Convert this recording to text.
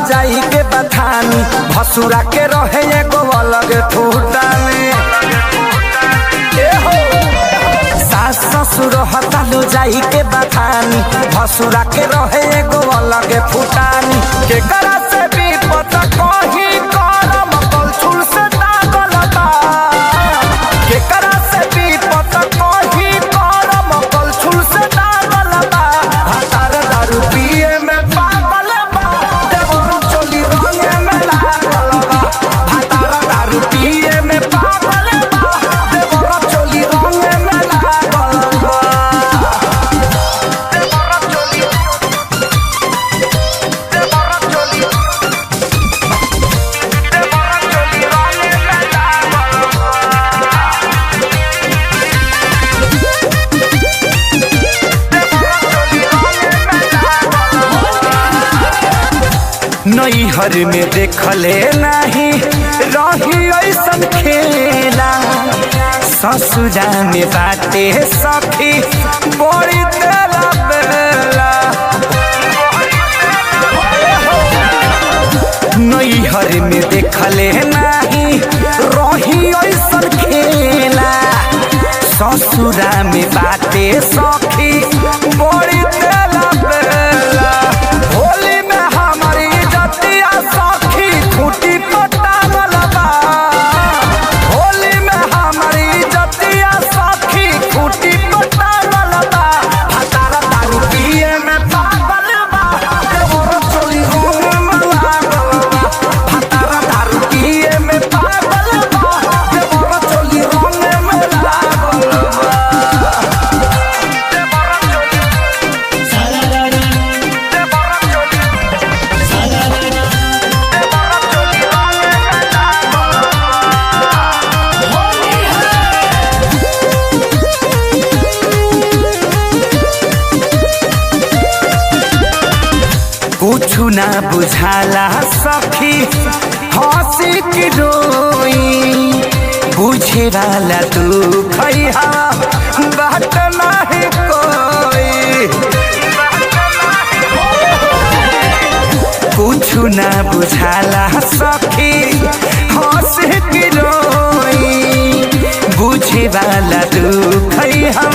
जाई के बथानी भसुरा के रहे एगो अलग फूटानी सास ससुर हतालो जाई के बथानी भसुरा के रहे एगो अलग फूटानी के करा से भी पता कही करम कलछुल से दागल बा के करा से भी पता कही करम कलछुल से दागल बा हतार दारू पिए में पागल बा देवर चोली रंगे में लागल बा हतार दारू पिए में पागल बा देवर चोली रंगे में लागल बा देवर चोली नैहर में देखले नहीं रही ऐसन खेला ससुरा में बाटे सखी बड़ी तेला बेला नैहर में देखले नहीं रही ऐसन खेला ससुरा में बाटे सखी बड़ी तेला बेला होली में हमारी जतिया सखी खूटी पटावल बा होली में हमारी जतिया सखी खूटी पटावल बा हतारा दारू पिए में पागल बा देवर चोली रंगे में लागल बा हतारा दारू पिए में पागल बा देवर चोली रंगे में लागल बा कुछु ना बुझाला सखी हंसी की रोई बुझे वाला तू खैहा बात नहीं कोई कुछु ना बुझाला सखी हंसी की रोई बुझे वाला तू खैहा